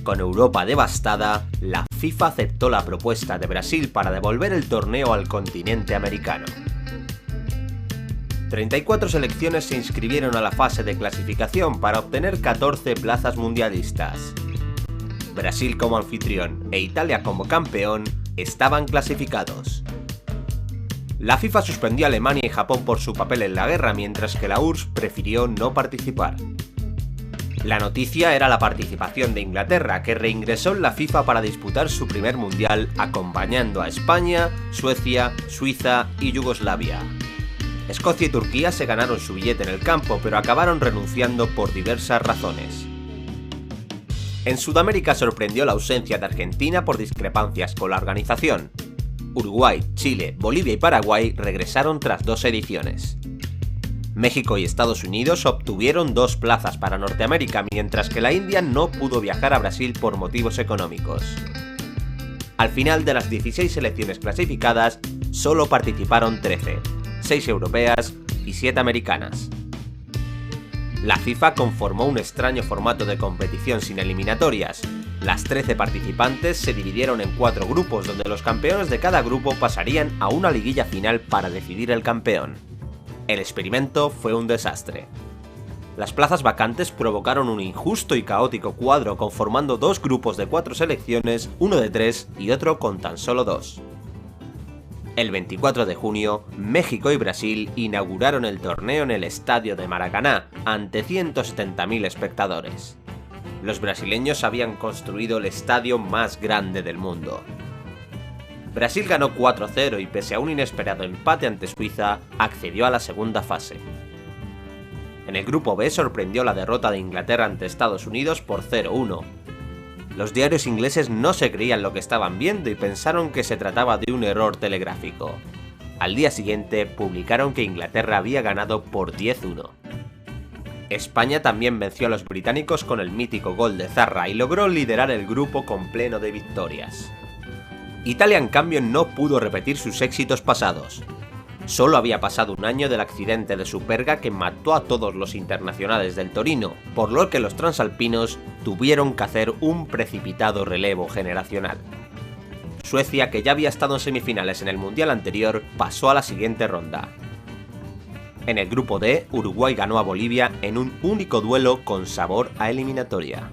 Con Europa devastada, la FIFA aceptó la propuesta de Brasil para devolver el torneo al continente americano. 34 selecciones se inscribieron a la fase de clasificación para obtener 14 plazas mundialistas. Brasil como anfitrión e Italia como campeón estaban clasificados. La FIFA suspendió a Alemania y Japón por su papel en la guerra, mientras que la URSS prefirió no participar. La noticia era la participación de Inglaterra, que reingresó en la FIFA para disputar su primer mundial acompañando a España, Suecia, Suiza y Yugoslavia. Escocia y Turquía se ganaron su billete en el campo, pero acabaron renunciando por diversas razones. En Sudamérica sorprendió la ausencia de Argentina por discrepancias con la organización. Uruguay, Chile, Bolivia y Paraguay regresaron tras 2 ediciones. México y Estados Unidos obtuvieron 2 plazas para Norteamérica, mientras que la India no pudo viajar a Brasil por motivos económicos. Al final de las 16 selecciones clasificadas, solo participaron 13, 6 europeas y 7 americanas. La FIFA conformó un extraño formato de competición sin eliminatorias. Las 13 participantes se dividieron en 4 grupos, donde los campeones de cada grupo pasarían a una liguilla final para decidir el campeón. El experimento fue un desastre. Las plazas vacantes provocaron un injusto y caótico cuadro, conformando 2 grupos de 4 selecciones, uno de 3 y otro con tan solo 2. El 24 de junio, México y Brasil inauguraron el torneo en el estadio de Maracaná, ante 170.000 espectadores. Los brasileños habían construido el estadio más grande del mundo. Brasil ganó 4-0 y, pese a un inesperado empate ante Suiza, accedió a la segunda fase. En el grupo B sorprendió la derrota de Inglaterra ante Estados Unidos por 0-1. Los diarios ingleses no se creían lo que estaban viendo y pensaron que se trataba de un error telegráfico. Al día siguiente publicaron que Inglaterra había ganado por 10-1. España también venció a los británicos con el mítico gol de Zarra y logró liderar el grupo con pleno de victorias. Italia, en cambio, no pudo repetir sus éxitos pasados. Solo había pasado un año del accidente de Superga que mató a todos los internacionales del Torino, por lo que los transalpinos tuvieron que hacer un precipitado relevo generacional. Suecia, que ya había estado en semifinales en el mundial anterior, pasó a la siguiente ronda. En el grupo D, Uruguay ganó a Bolivia en un único duelo con sabor a eliminatoria.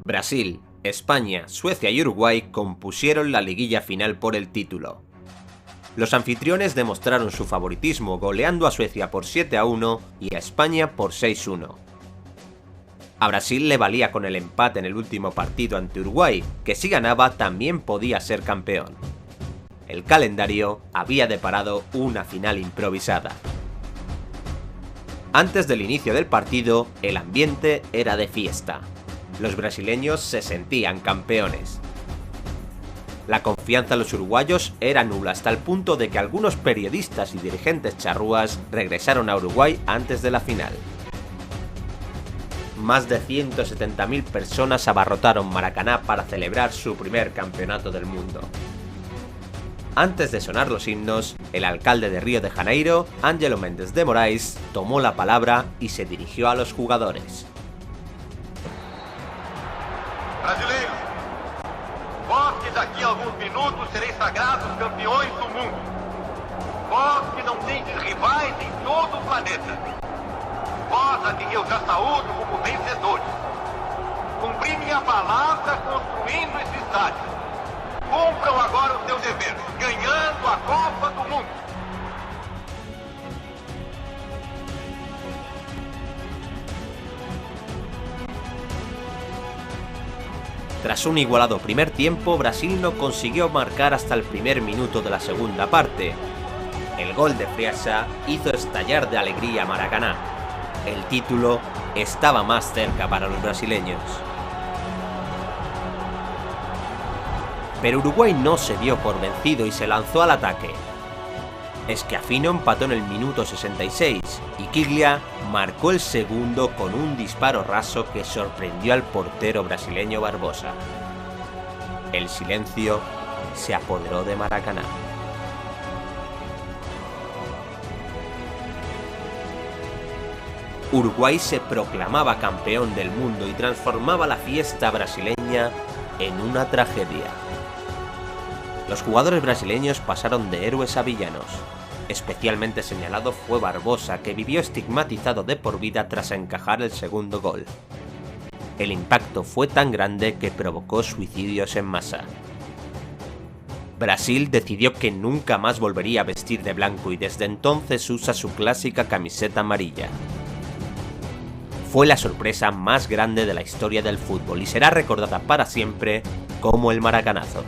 Brasil, España, Suecia y Uruguay compusieron la liguilla final por el título. Los anfitriones demostraron su favoritismo, goleando a Suecia por 7-1 y a España por 6-1. A Brasil le valía con el empate en el último partido ante Uruguay, que si ganaba también podía ser campeón. El calendario había deparado una final improvisada. Antes del inicio del partido, el ambiente era de fiesta. Los brasileños se sentían campeones. La confianza en los uruguayos era nula, hasta el punto de que algunos periodistas y dirigentes charrúas regresaron a Uruguay antes de la final. Más de 170.000 personas abarrotaron Maracaná para celebrar su primer campeonato del mundo. Antes de sonar los himnos, el alcalde de Río de Janeiro, Ângelo Mendes de Moraes, tomó la palabra y se dirigió a los jugadores. Brasileiros, vós que daqui a alguns minutos sereis sagrados campeões do mundo. Vós que não tendes rivais em todo o planeta. Vós a quem eu já saúdo como vencedores. Cumpri minha palavra construindo esse estádio. Cumpram agora o seu dever, ganhando a Copa do Mundo. Tras un igualado primer tiempo, Brasil no consiguió marcar hasta el primer minuto de la segunda parte. El gol de Friasa hizo estallar de alegría a Maracaná. El título estaba más cerca para los brasileños. Pero Uruguay no se dio por vencido y se lanzó al ataque. Schiaffino empató en el minuto 66 y Quiglia marcó el segundo con un disparo raso que sorprendió al portero brasileño Barbosa. El silencio se apoderó de Maracaná. Uruguay se proclamaba campeón del mundo y transformaba la fiesta brasileña en una tragedia. Los jugadores brasileños pasaron de héroes a villanos. Especialmente señalado fue Barbosa, que vivió estigmatizado de por vida tras encajar el segundo gol. El impacto fue tan grande que provocó suicidios en masa. Brasil decidió que nunca más volvería a vestir de blanco y desde entonces usa su clásica camiseta amarilla. Fue la sorpresa más grande de la historia del fútbol y será recordada para siempre como el Maracanazo.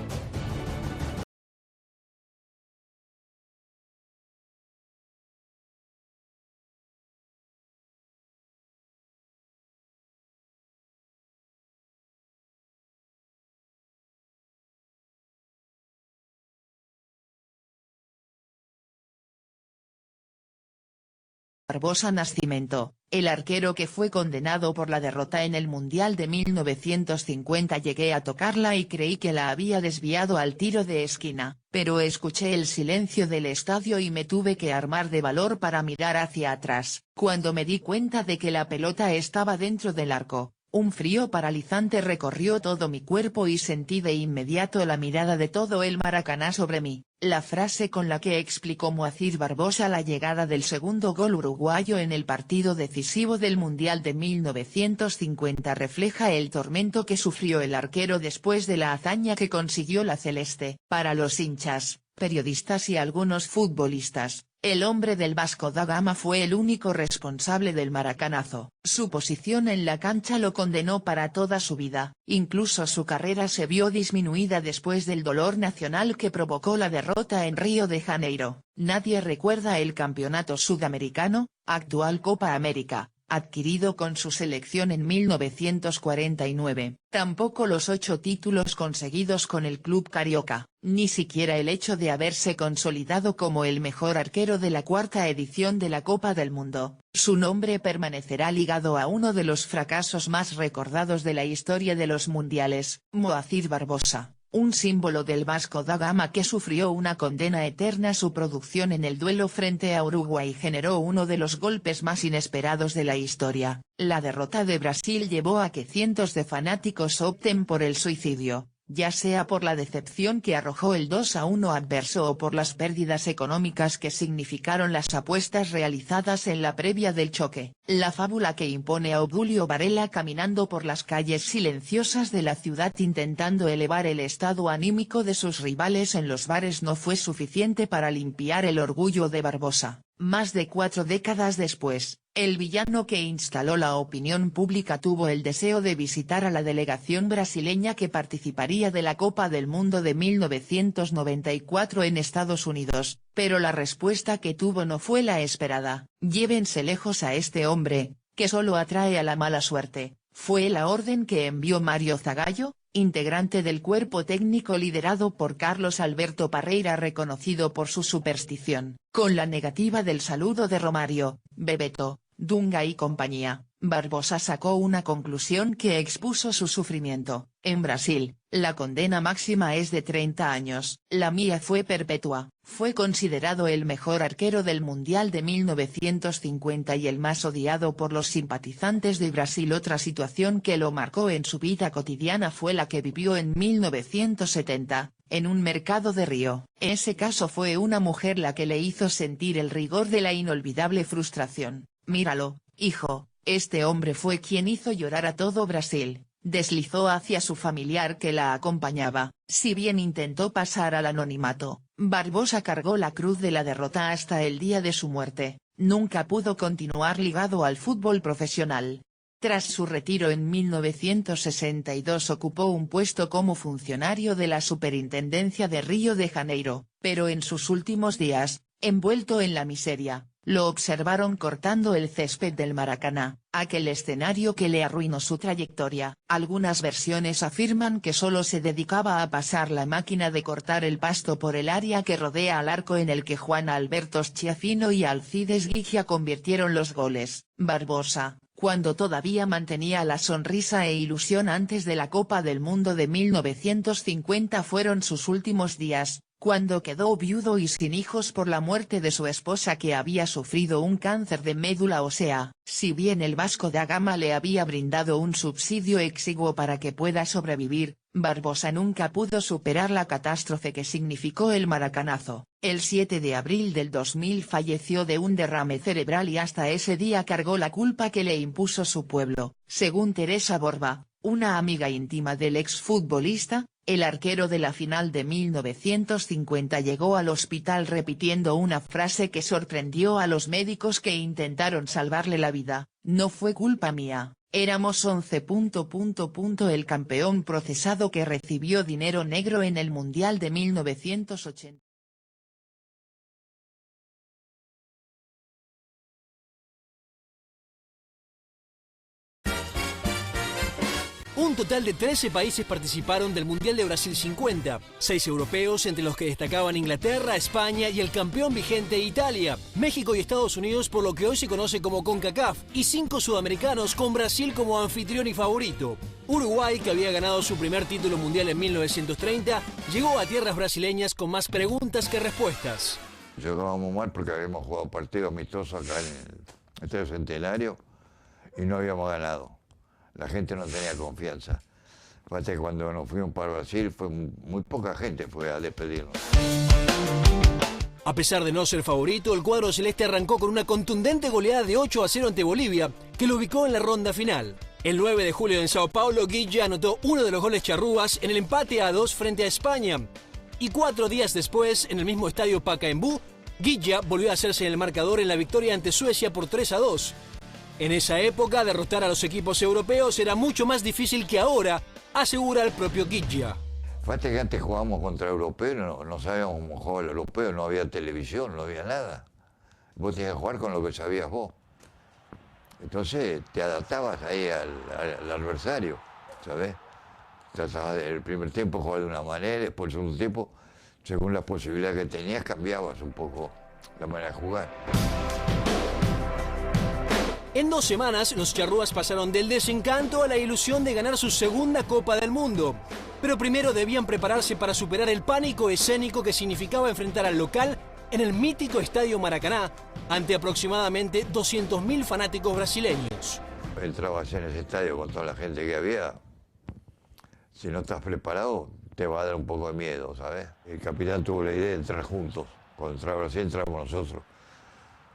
Barbosa Nascimento, el arquero que fue condenado por la derrota en el Mundial de 1950. Llegué a tocarla y creí que la había desviado al tiro de esquina, pero escuché el silencio del estadio y me tuve que armar de valor para mirar hacia atrás. Cuando me di cuenta de que la pelota estaba dentro del arco, un frío paralizante recorrió todo mi cuerpo y sentí de inmediato la mirada de todo el Maracaná sobre mí. La frase con la que explicó Moacir Barbosa la llegada del segundo gol uruguayo en el partido decisivo del Mundial de 1950 refleja el tormento que sufrió el arquero después de la hazaña que consiguió la celeste. Para los hinchas, periodistas y algunos futbolistas, el hombre del Vasco da Gama fue el único responsable del maracanazo. Su posición en la cancha lo condenó para toda su vida, incluso su carrera se vio disminuida después del dolor nacional que provocó la derrota en Río de Janeiro. Nadie recuerda el campeonato sudamericano, actual Copa América, adquirido con su selección en 1949, tampoco los 8 títulos conseguidos con el club carioca, ni siquiera el hecho de haberse consolidado como el mejor arquero de la 4ª edición de la Copa del Mundo. Su nombre permanecerá ligado a uno de los fracasos más recordados de la historia de los mundiales. Moacir Barbosa, un símbolo del Vasco da Gama que sufrió una condena eterna. Su producción en el duelo frente a Uruguay generó uno de los golpes más inesperados de la historia. La derrota de Brasil llevó a que cientos de fanáticos opten por el suicidio, ya sea por la decepción que arrojó el 2-1 adverso o por las pérdidas económicas que significaron las apuestas realizadas en la previa del choque. La fábula que impone a Obdulio Varela caminando por las calles silenciosas de la ciudad intentando elevar el estado anímico de sus rivales en los bares no fue suficiente para limpiar el orgullo de Barbosa. Más de 4 décadas después, el villano que instaló la opinión pública tuvo el deseo de visitar a la delegación brasileña que participaría de la Copa del Mundo de 1994 en Estados Unidos, pero la respuesta que tuvo no fue la esperada. Llévense lejos a este hombre, que solo atrae a la mala suerte, fue la orden que envió Mario Zagallo, integrante del cuerpo técnico liderado por Carlos Alberto Parreira, reconocido por su superstición. Con la negativa del saludo de Romario, Bebeto, Dunga y compañía, Barbosa sacó una conclusión que expuso su sufrimiento. En Brasil, la condena máxima es de 30 años, la mía fue perpetua. Fue considerado el mejor arquero del Mundial de 1950 y el más odiado por los simpatizantes de Brasil. Otra situación que lo marcó en su vida cotidiana fue la que vivió en 1970, en un mercado de Río. En ese caso fue una mujer la que le hizo sentir el rigor de la inolvidable frustración. Míralo, hijo, este hombre fue quien hizo llorar a todo Brasil. Deslizó hacia su familiar que la acompañaba. Si bien intentó pasar al anonimato, Barbosa cargó la cruz de la derrota hasta el día de su muerte. Nunca pudo continuar ligado al fútbol profesional. Tras su retiro en 1962 ocupó un puesto como funcionario de la Superintendencia de Río de Janeiro, pero en sus últimos días, envuelto en la miseria, lo observaron cortando el césped del Maracaná, aquel escenario que le arruinó su trayectoria. Algunas versiones afirman que solo se dedicaba a pasar la máquina de cortar el pasto por el área que rodea al arco en el que Juan Alberto Schiaffino y Alcides Gigia convirtieron los goles. Barbosa, cuando todavía mantenía la sonrisa e ilusión antes de la Copa del Mundo de 1950, fueron sus últimos días. cuando quedó viudo y sin hijos por la muerte de su esposa que había sufrido un cáncer de médula ósea. Si bien el Vasco da Gama le había brindado un subsidio exiguo para que pueda sobrevivir, Barbosa nunca pudo superar la catástrofe que significó el maracanazo. El 7 de abril del 2000 falleció de un derrame cerebral y hasta ese día cargó la culpa que le impuso su pueblo. Según Teresa Borba, una amiga íntima del exfutbolista, el arquero de la final de 1950 llegó al hospital repitiendo una frase que sorprendió a los médicos que intentaron salvarle la vida: "No fue culpa mía, éramos 11. El campeón procesado que recibió dinero negro en el Mundial de 1980. Un total de 13 países participaron del Mundial de Brasil 50, 6 europeos entre los que destacaban Inglaterra, España y el campeón vigente Italia, México y Estados Unidos por lo que hoy se conoce como CONCACAF, y 5 sudamericanos con Brasil como anfitrión y favorito. Uruguay, que había ganado su primer título mundial en 1930, llegó a tierras brasileñas con más preguntas que respuestas. Llegábamos mal porque habíamos jugado partidos amistosos acá en el Estadio Centenario y no habíamos ganado. La gente no tenía confianza. Aparte que cuando nos fuimos para Brasil, fue muy poca gente fue a despedirnos. A pesar de no ser favorito, el cuadro celeste arrancó con una contundente goleada de 8-0 ante Bolivia, que lo ubicó en la ronda final. El 9 de julio en Sao Paulo, Guilla anotó uno de los goles charrúas en el empate a 2 frente a España. Y 4 días después, en el mismo estadio Pacaembu, Guilla volvió a hacerse en el marcador en la victoria ante Suecia por 3-2. En esa época, derrotar a los equipos europeos era mucho más difícil que ahora, asegura el propio Guilla. Fíjate que antes jugábamos contra europeos, no sabíamos cómo jugaba el europeo, no había televisión, no había nada. Vos tenías que jugar con lo que sabías vos. Entonces te adaptabas ahí al adversario, ¿sabes? Tratabas el primer tiempo jugar de una manera, después el segundo tiempo, según las posibilidades que tenías, cambiabas un poco la manera de jugar. En 2 semanas, los charrúas pasaron del desencanto a la ilusión de ganar su segunda Copa del Mundo. Pero primero debían prepararse para superar el pánico escénico que significaba enfrentar al local en el mítico Estadio Maracaná, ante aproximadamente 200.000 fanáticos brasileños. Entrabas en ese estadio con toda la gente que había. Si no estás preparado, te va a dar un poco de miedo, ¿sabes? El capitán tuvo la idea de entrar juntos. Cuando entraba Brasil, entramos nosotros.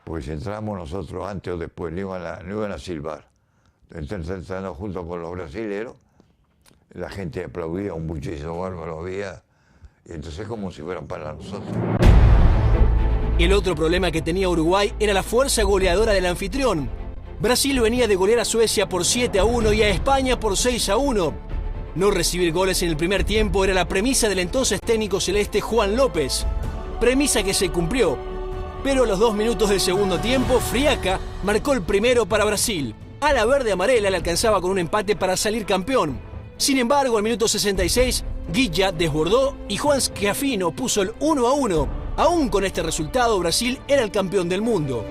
Porque si entramos nosotros antes o después, no iban a silbar. Entonces, entrando junto con los brasileros, la gente aplaudía, un bullicio bárbaro había, y entonces como si fueran para nosotros. El otro problema que tenía Uruguay era la fuerza goleadora del anfitrión. Brasil venía de golear a Suecia por 7-1 y a España por 6-1. No recibir goles en el primer tiempo era la premisa del entonces técnico celeste Juan López. Premisa que se cumplió. Pero a los 2 minutos del segundo tiempo, Friaca marcó el primero para Brasil. A la verde amarela le alcanzaba con un empate para salir campeón. Sin embargo, al minuto 66, Guilla desbordó y Juan Schiaffino puso el 1-1. Aún con este resultado, Brasil era el campeón del mundo.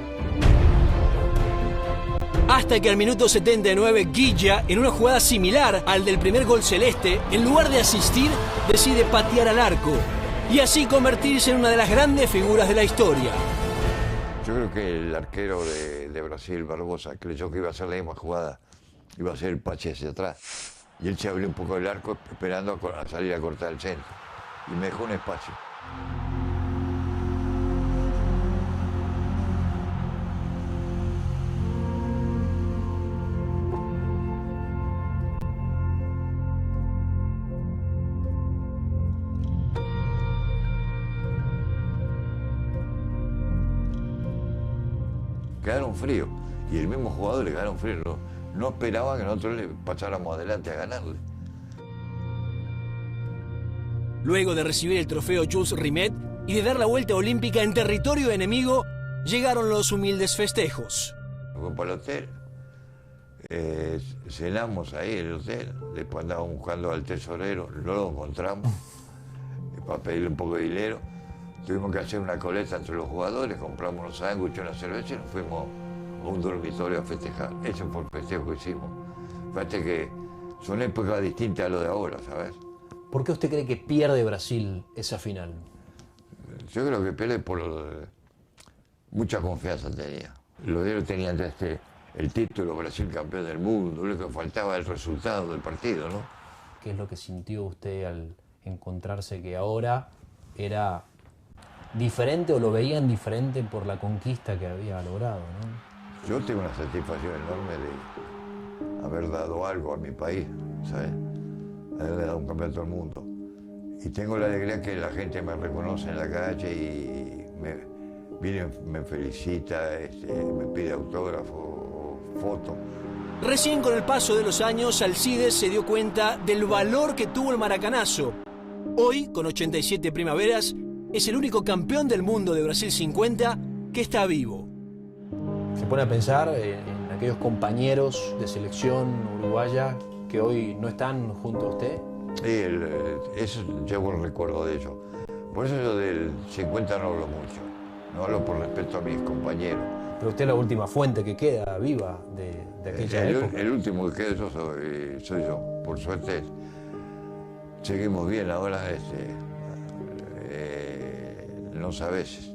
Hasta que al minuto 79, Guilla, en una jugada similar al del primer gol celeste, en lugar de asistir, decide patear al arco y así convertirse en una de las grandes figuras de la historia. Yo creo que el arquero de Brasil, Barbosa, creyó que iba a hacer la misma jugada, iba a hacer el pache hacia atrás. Y él se abrió un poco el arco esperando a salir a cortar el centro. Y me dejó un espacio. Quedaron fríos. Y el mismo jugador le quedaron fríos. No esperaban que nosotros le pasáramos adelante a ganarle. Luego de recibir el trofeo Jules Rimet y de dar la vuelta olímpica en territorio enemigo, llegaron los humildes festejos. Fuimos para el hotel, cenamos ahí en el hotel, después andábamos buscando al tesorero, no lo encontramos, para pedirle un poco de dinero. Tuvimos que hacer una coleta entre los jugadores, compramos unos sándwiches, una cerveza y nos fuimos a un dormitorio a festejar. Ese fue el festejo que hicimos. Fíjate que son épocas distintas a lo de ahora, ¿sabes? ¿Por qué usted cree que pierde Brasil esa final? Yo creo que Pelé mucha confianza tenía. Los de ellos tenían el título, Brasil campeón del mundo, lo que faltaba el resultado del partido, ¿no? ¿Qué es lo que sintió usted al encontrarse que ahora era diferente o lo veían diferente por la conquista que había logrado, ¿no? Yo tengo una satisfacción enorme de haber dado algo a mi país, ¿sabes? Haberle dado un campeonato al mundo. Y tengo la alegría que la gente me reconoce en la calle y me felicita, me pide autógrafo, fotos. Recién con el paso de los años, Alcides se dio cuenta del valor que tuvo el maracanazo. Hoy, con 87 primaveras, es el único campeón del mundo de Brasil 50 que está vivo. Se pone a pensar en aquellos compañeros de selección uruguaya que hoy no están junto a usted. Sí, eso llevo el recuerdo de ellos. Por eso yo del 50 no hablo mucho. No hablo por respeto a mis compañeros. Pero usted es la última fuente que queda viva de aquella época. El último que queda yo soy yo. Por suerte seguimos bien ahora. No sabes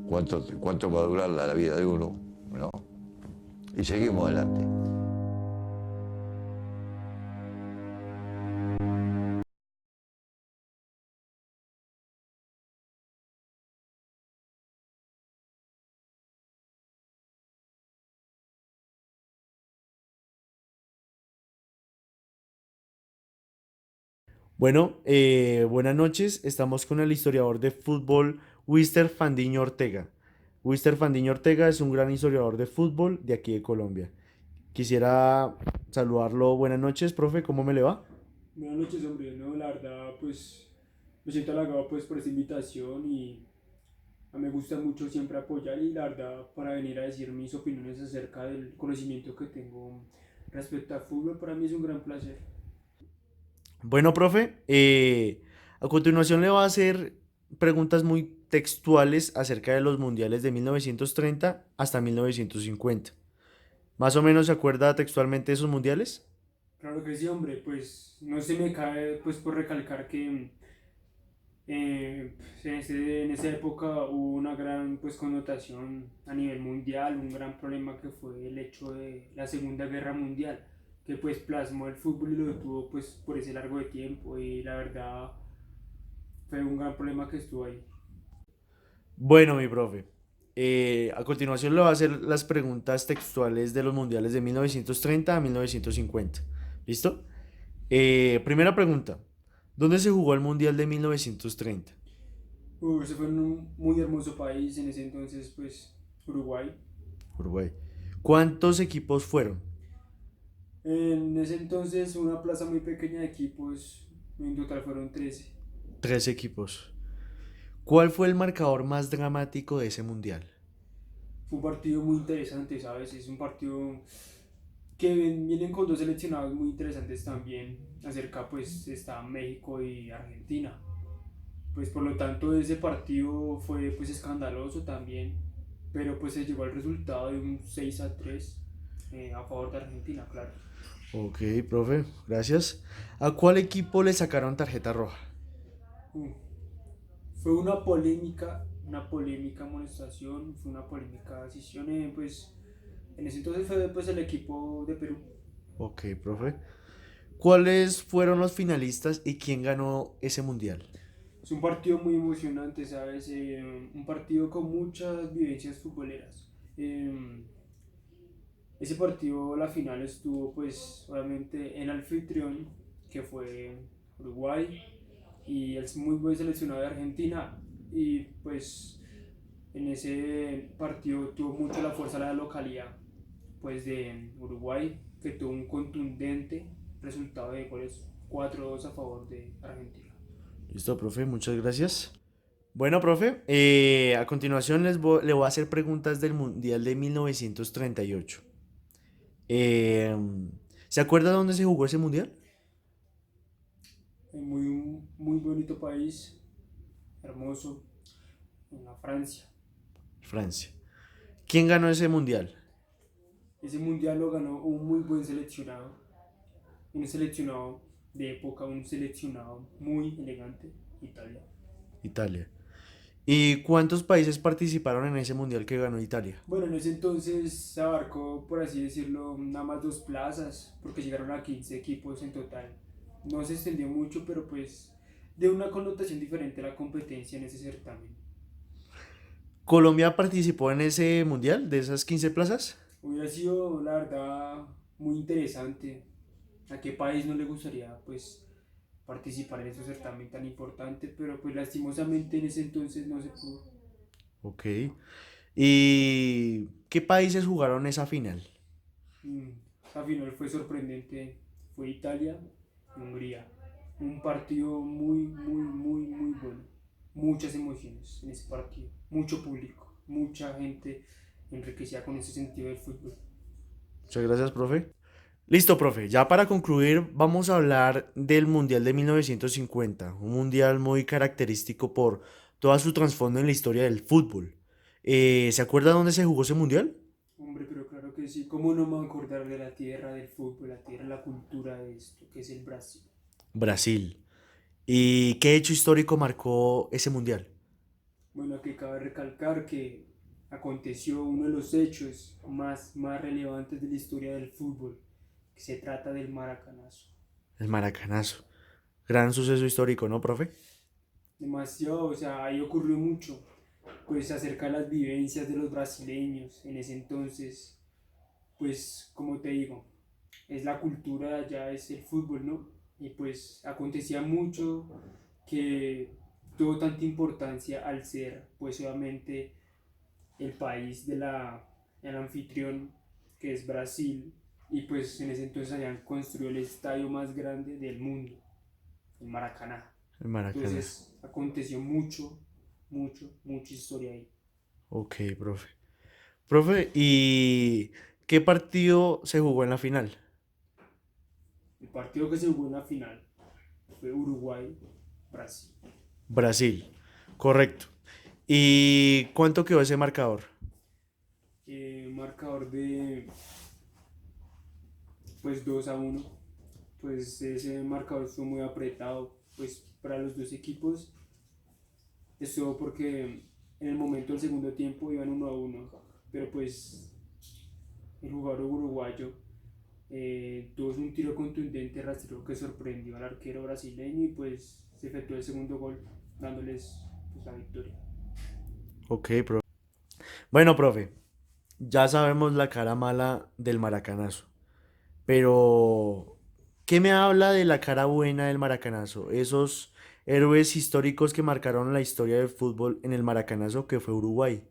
cuánto va a durar la vida de uno, ¿no? Y seguimos adelante. Bueno, buenas noches. Estamos con el historiador de fútbol Wister Fandiño Ortega. Wister Fandiño Ortega es un gran historiador de fútbol de aquí de Colombia. Quisiera saludarlo. Buenas noches, profe. ¿Cómo me le va? Buenas noches, hombre. No, la verdad, pues me siento halagado pues por esta invitación y me gusta mucho siempre apoyar y la verdad para venir a decir mis opiniones acerca del conocimiento que tengo respecto al fútbol, para mí es un gran placer. Bueno, profe, a continuación le voy a hacer preguntas muy textuales acerca de los mundiales de 1930 hasta 1950. ¿Más o menos se acuerda textualmente de esos mundiales? Claro que sí, hombre, pues no se me cae pues por recalcar que en esa época hubo una gran pues connotación a nivel mundial, un gran problema que fue el hecho de la Segunda Guerra Mundial, que pues plasmó el fútbol y lo detuvo pues por ese largo de tiempo y la verdad fue un gran problema que estuvo ahí. Bueno, mi profe, a continuación le voy a hacer las preguntas textuales de los mundiales de 1930 a 1950. ¿Listo? Primera pregunta. ¿Dónde se jugó el mundial de 1930? Ese fue en un muy hermoso país en ese entonces pues Uruguay. Uruguay. ¿Cuántos equipos fueron? En ese entonces una plaza muy pequeña de equipos, en total fueron 13. 3 equipos. ¿Cuál fue el marcador más dramático de ese mundial? Fue un partido muy interesante, ¿sabes? Es un partido que vienen con dos seleccionados muy interesantes también. Acerca pues está México y Argentina. Pues por lo tanto ese partido fue pues escandaloso también. Pero pues se llegó al resultado de un 6-3 a favor de Argentina, claro. Ok, profe, gracias. ¿A cuál equipo le sacaron tarjeta roja? Uh, Fue una polémica amonestación, fue una polémica decisión, pues en ese entonces fue pues el equipo de Perú. Ok, profe. ¿Cuáles fueron los finalistas y quién ganó ese mundial? Es un partido muy emocionante, ¿sabes? Un partido con muchas vivencias futboleras. Ese partido, la final estuvo pues obviamente en anfitrión, que fue Uruguay, y el muy buen seleccionado de Argentina, y pues en ese partido tuvo mucho la fuerza la localidad pues de Uruguay, que tuvo un contundente resultado de goles 4-2 a favor de Argentina. Listo, profe, muchas gracias. Bueno, profe, a continuación le voy a hacer preguntas del mundial de 1938. Eh, ¿Se acuerda dónde se jugó ese mundial? En muy bonito país, hermoso, en la Francia. Francia. ¿Quién ganó ese mundial? Ese mundial lo ganó un muy buen seleccionado, un seleccionado de época, un seleccionado muy elegante, Italia. Italia. ¿Y cuántos países participaron en ese mundial que ganó Italia? Bueno, en ese entonces se abarcó, por así decirlo, nada más 2 plazas, porque llegaron a 15 equipos en total. No se extendió mucho, pero pues de una connotación diferente a la competencia en ese certamen. ¿Colombia participó en ese mundial de esas 15 plazas? Hubiera sido, la verdad, muy interesante. ¿A qué país no le gustaría, pues, participar en ese certamen tan importante? Pero pues lastimosamente en ese entonces no se pudo. Ok. ¿Y qué países jugaron esa final? Mm, La final fue sorprendente, fue Italia y Hungría. Un partido muy bueno. Muchas emociones en ese partido, mucho público, mucha gente enriquecida con ese sentido del fútbol. Muchas gracias, profe. Listo, profe. Ya para concluir, vamos a hablar del Mundial de 1950, un mundial muy característico por toda su trasfondo en la historia del fútbol. ¿Se acuerda dónde se jugó ese mundial? Hombre, pero claro que sí, ¿cómo no me voy a acordar de la tierra del fútbol, la tierra, la cultura de esto, que es el Brasil? Brasil. ¿Y qué hecho histórico marcó ese mundial? Bueno, aquí cabe recalcar que aconteció uno de los hechos más relevantes de la historia del fútbol, que se trata del Maracanazo. El Maracanazo. Gran suceso histórico, ¿no, profe? Demasiado, o sea, ahí ocurrió mucho, pues acerca de las vivencias de los brasileños en ese entonces, pues como te digo, es la cultura de allá, es el fútbol, ¿no? Y pues acontecía mucho que tuvo tanta importancia al ser, pues obviamente, el país el anfitrión, que es Brasil, y pues en ese entonces habían construido el estadio más grande del mundo, el Maracaná. El Maracaná. Entonces aconteció mucha historia ahí. Ok, profe. Profe, ¿y qué partido se jugó en la final? El partido que se jugó en la final fue Uruguay-Brasil. Brasil. Correcto. ¿Y cuánto quedó ese marcador? Marcador de pues 2-1. Pues ese marcador estuvo muy apretado pues para los dos equipos. Estuvo porque en el momento del segundo tiempo iban 1-1, pero pues el jugador uruguayo tuvo un tiro contundente rastrero que sorprendió al arquero brasileño y pues se efectuó el segundo gol dándoles pues, la victoria. Ok, profe. Bueno, profe, ya sabemos la cara mala del maracanazo, pero ¿qué me habla de la cara buena del maracanazo? Esos héroes históricos que marcaron la historia del fútbol en el maracanazo que fue Uruguay.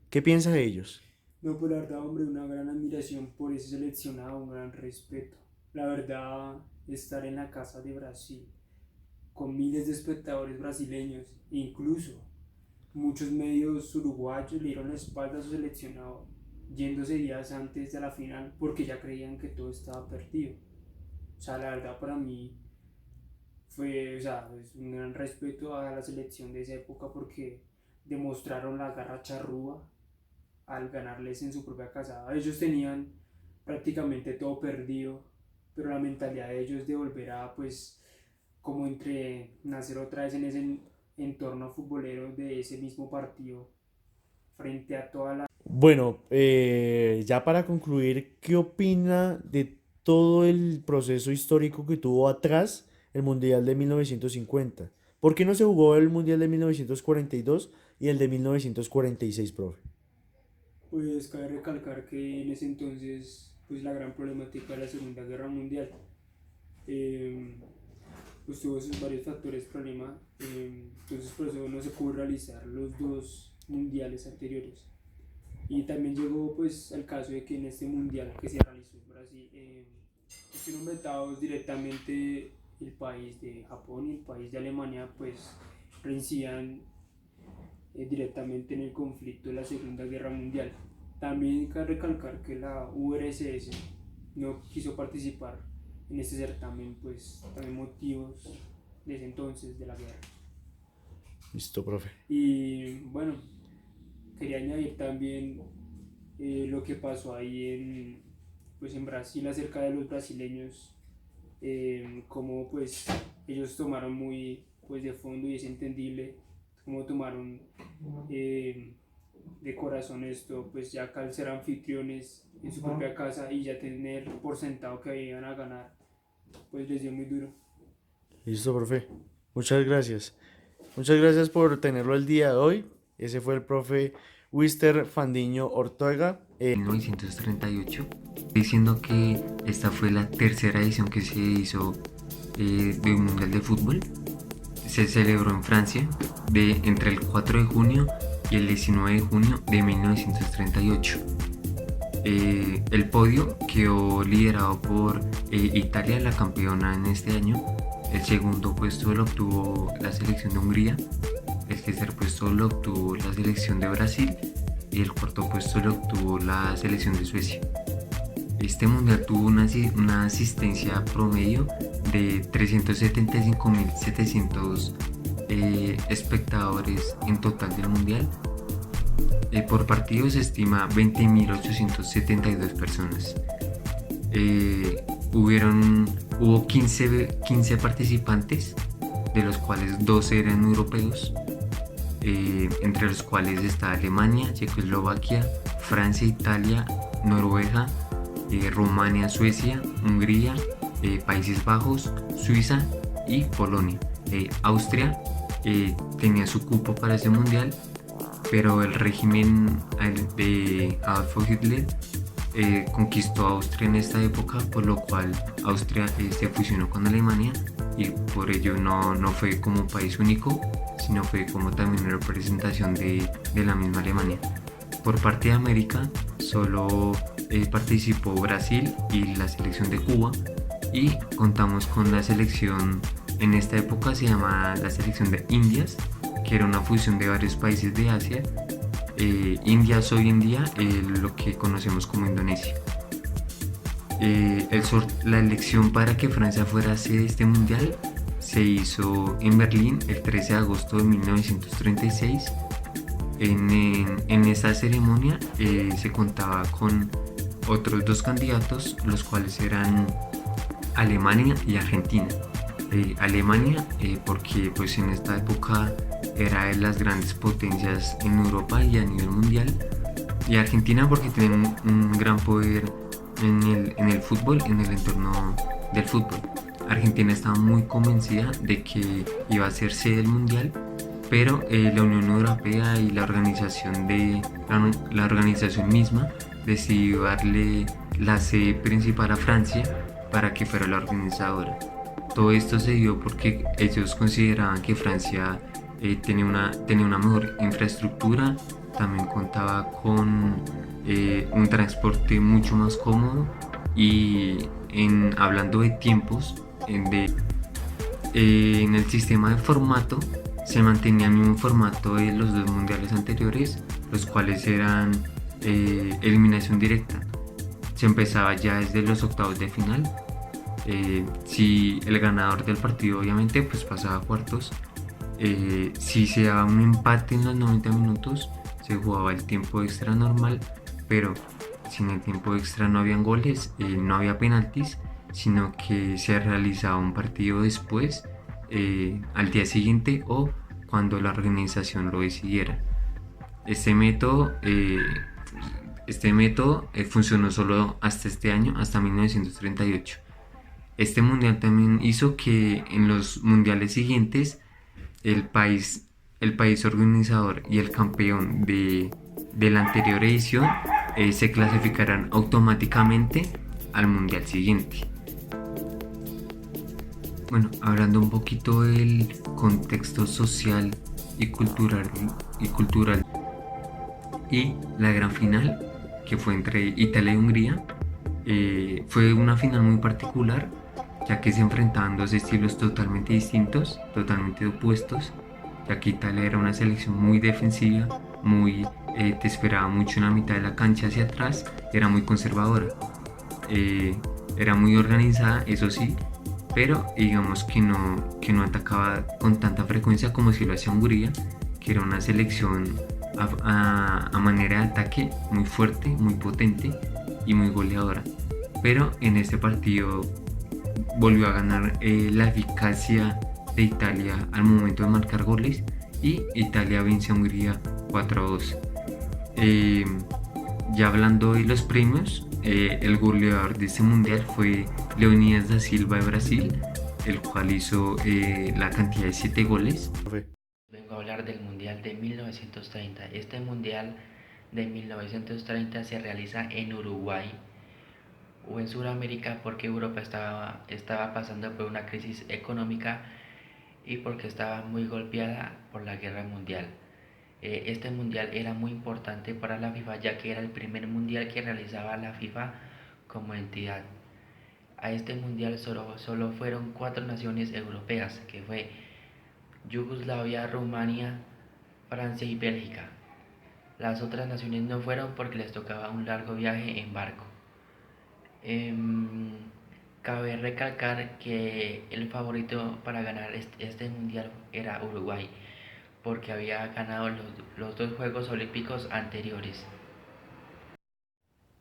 ¿Qué piensa de ellos? No, pues la verdad, hombre, una gran admiración por ese seleccionado, un gran respeto. La verdad, estar en la casa de Brasil, con miles de espectadores brasileños, incluso muchos medios uruguayos le dieron la espalda a su seleccionado, yéndose días antes de la final porque ya creían que todo estaba perdido. O sea, la verdad para mí fue, o sea, es un gran respeto a la selección de esa época porque demostraron la garra charrúa al ganarles en su propia casa. Ellos tenían prácticamente todo perdido, pero la mentalidad de ellos de volver a, pues, como entre nacer otra vez en ese entorno futbolero de ese mismo partido, frente a toda la... Bueno, ya para concluir, ¿qué opina de todo el proceso histórico que tuvo atrás el Mundial de 1950? ¿Por qué no se jugó el Mundial de 1942 y el de 1946, profe? Pues cabe recalcar que en ese entonces, pues la gran problemática de la Segunda Guerra Mundial, eh, pues tuvo sus varios factores problema, entonces por eso no se pudo realizar los dos mundiales anteriores. Y también llegó pues al caso de que en este mundial que se realizó en Brasil, fueron vetados directamente el país de Japón y el país de Alemania, pues reincidían directamente en el conflicto de la Segunda Guerra Mundial. También cabe recalcar que la URSS no quiso participar en este certamen, pues también motivos de ese entonces de la guerra. Listo, profe. Y bueno, quería añadir también lo que pasó ahí pues en Brasil acerca de los brasileños, como pues ellos tomaron muy pues de fondo y es entendible cómo tomaron de corazón esto, pues ya al ser anfitriones en su propia casa y ya tener por sentado que iban a ganar, pues les dio muy duro. Listo, profe. Muchas gracias. Muchas gracias por tenerlo el día de hoy. Ese fue el profe Wister Fandiño Ortega. 1938, diciendo que esta fue la tercera edición que se hizo de un mundial de fútbol. Se celebró en Francia entre el 4 de junio y el 19 de junio de 1938. El podio quedó liderado por Italia, la campeona en este año. El segundo puesto lo obtuvo la selección de Hungría. El tercer puesto lo obtuvo la selección de Brasil. Y el cuarto puesto lo obtuvo la selección de Suecia. Este mundial tuvo una asistencia promedio de 375.700 espectadores en total del mundial. Por partido se estima 20.872 personas. Hubo 15 participantes, de los cuales 12 eran europeos, entre los cuales está Alemania, Checoslovaquia, Francia, Italia, Noruega, Rumania, Suecia, Hungría, Países Bajos, Suiza y Polonia. Austria tenía su cupo para ese mundial, pero el régimen de Adolf Hitler conquistó a Austria en esta época, por lo cual Austria se fusionó con Alemania y por ello no fue como país único, sino fue como también una representación de la misma Alemania. Por parte de América solo participó Brasil y la selección de Cuba, y contamos con la selección, en esta época se llama la selección de Indias, que era una fusión de varios países de Asia. Indias hoy en día lo que conocemos como Indonesia. La elección para que Francia fuera sede de este mundial se hizo en Berlín el 13 de agosto de 1936. En esa ceremonia se contaba con otros dos candidatos, los cuales eran Alemania y Argentina. Alemania porque pues en esta época era de las grandes potencias en Europa y a nivel mundial, y Argentina porque tenía un gran poder en el fútbol, en el entorno del fútbol. Argentina estaba muy convencida de que iba a ser sede del mundial, pero la Unión Europea y la organización misma decidió darle la sede principal a Francia para que fuera la organizadora. Todo esto se dio porque ellos consideraban que Francia tenía una mejor infraestructura, también contaba con un transporte mucho más cómodo, y hablando de tiempos, en el sistema de formato se mantenía el mismo formato de los dos mundiales anteriores, los cuales eran eliminación directa. Se empezaba ya desde los octavos de final. Si el ganador del partido obviamente pues pasaba a cuartos. Si se daba un empate en los 90 minutos se jugaba el tiempo extra normal, pero si en el tiempo extra no habían goles, no había penaltis, sino que se realizaba un partido después, al día siguiente o cuando la organización lo decidiera. Este método funcionó solo hasta este año, hasta 1938. Este mundial también hizo que en los mundiales siguientes el país organizador y el campeón de la anterior edición se clasificaran automáticamente al mundial siguiente. Bueno, hablando un poquito del contexto social y cultural y la gran final, que fue entre Italia y Hungría, fue una final muy particular, ya que se enfrentaban dos estilos totalmente distintos, totalmente opuestos, ya que Italia era una selección muy defensiva, te esperaba mucho en la mitad de la cancha hacia atrás, era muy conservadora, era muy organizada, eso sí, pero digamos que no atacaba con tanta frecuencia como si lo hacía Hungría, que era una selección a manera de ataque muy fuerte, muy potente y muy goleadora. Pero en este partido volvió a ganar la eficacia de Italia al momento de marcar goles, y Italia vence a Hungría 4-2. Ya hablando de los premios, el goleador de este mundial fue Leonidas da Silva de Brasil, el cual hizo la cantidad de 7 goles. Vengo a hablar del Mundial de 1930. Este Mundial de 1930 se realiza en Uruguay o en Sudamérica porque Europa estaba pasando por una crisis económica y porque estaba muy golpeada por la guerra mundial. Este mundial era muy importante para la FIFA ya que era el primer mundial que realizaba la FIFA como entidad. A este mundial solo fueron 4 naciones europeas, que fue Yugoslavia, Rumania, Francia y Bélgica. Las otras naciones no fueron porque les tocaba un largo viaje en barco. Cabe recalcar que el favorito para ganar este mundial era Uruguay, porque había ganado los 2 Juegos Olímpicos anteriores.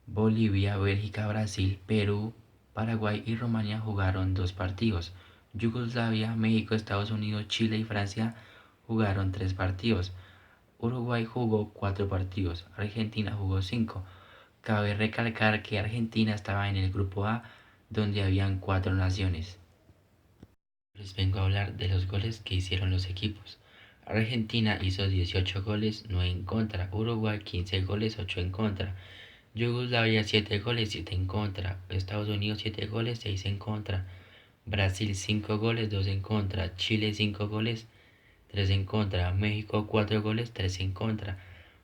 Bolivia, Bélgica, Brasil, Perú, Paraguay y Rumania jugaron 2 partidos. Yugoslavia, México, Estados Unidos, Chile y Francia jugaron 3 partidos. Uruguay jugó 4 partidos. Argentina jugó 5. Cabe recalcar que Argentina estaba en el grupo A, donde habían 4 naciones. Les vengo a hablar de los goles que hicieron los equipos. Argentina hizo 18 goles, 9 en contra. Uruguay 15 goles, 8 en contra. Yugoslavia 7 goles, 7 en contra. Estados Unidos 7 goles, 6 en contra. Brasil 5 goles, 2 en contra. Chile 5 goles, 3 en contra. México 4 goles, 3 en contra.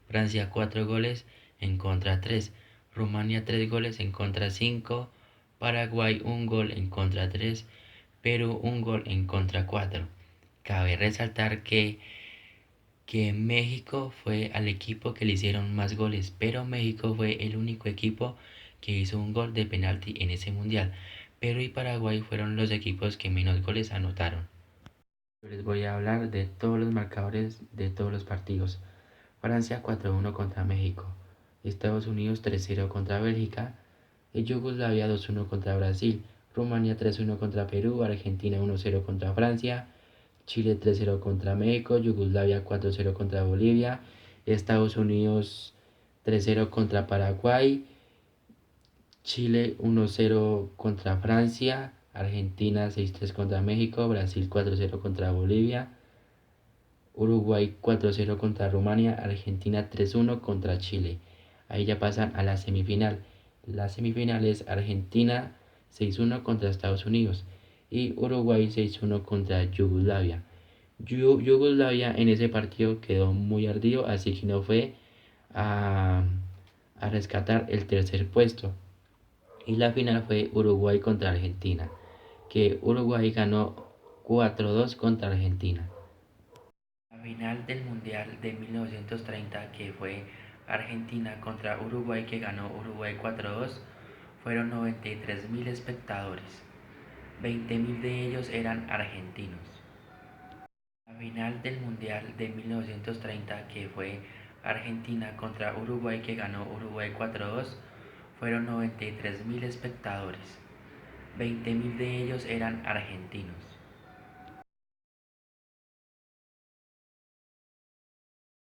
Francia 4 goles, en contra 3. Rumania 3 goles, en contra 5. Paraguay 1 gol, en contra 3. Perú 1 gol, en contra 4. Cabe resaltar que México fue al equipo que le hicieron más goles, pero México fue el único equipo que hizo un gol de penalti en ese mundial. Perú y Paraguay fueron los equipos que menos goles anotaron. Les voy a hablar de todos los marcadores de todos los partidos. Francia 4-1 contra México, Estados Unidos 3-0 contra Bélgica, Yugoslavia 2-1 contra Brasil, Rumania 3-1 contra Perú, Argentina 1-0 contra Francia, Chile 3-0 contra México, Yugoslavia 4-0 contra Bolivia, Estados Unidos 3-0 contra Paraguay, Chile 1-0 contra Francia, Argentina 6-3 contra México, Brasil 4-0 contra Bolivia, Uruguay 4-0 contra Rumania, Argentina 3-1 contra Chile. Ahí ya pasan a la semifinal. La semifinal es Argentina 6-1 contra Estados Unidos y Uruguay 6-1 contra Yugoslavia. Yugoslavia en ese partido quedó muy ardido, así que no fue a rescatar el tercer puesto. Y la final fue Uruguay contra Argentina, que Uruguay ganó 4-2 contra Argentina. La final del Mundial de 1930, que fue Argentina contra Uruguay, que ganó Uruguay 4-2, fueron 93.000 espectadores. 20.000 de ellos eran argentinos. La final del Mundial de 1930, que fue Argentina contra Uruguay, que ganó Uruguay 4-2, fueron 93.000 espectadores. 20.000 de ellos eran argentinos.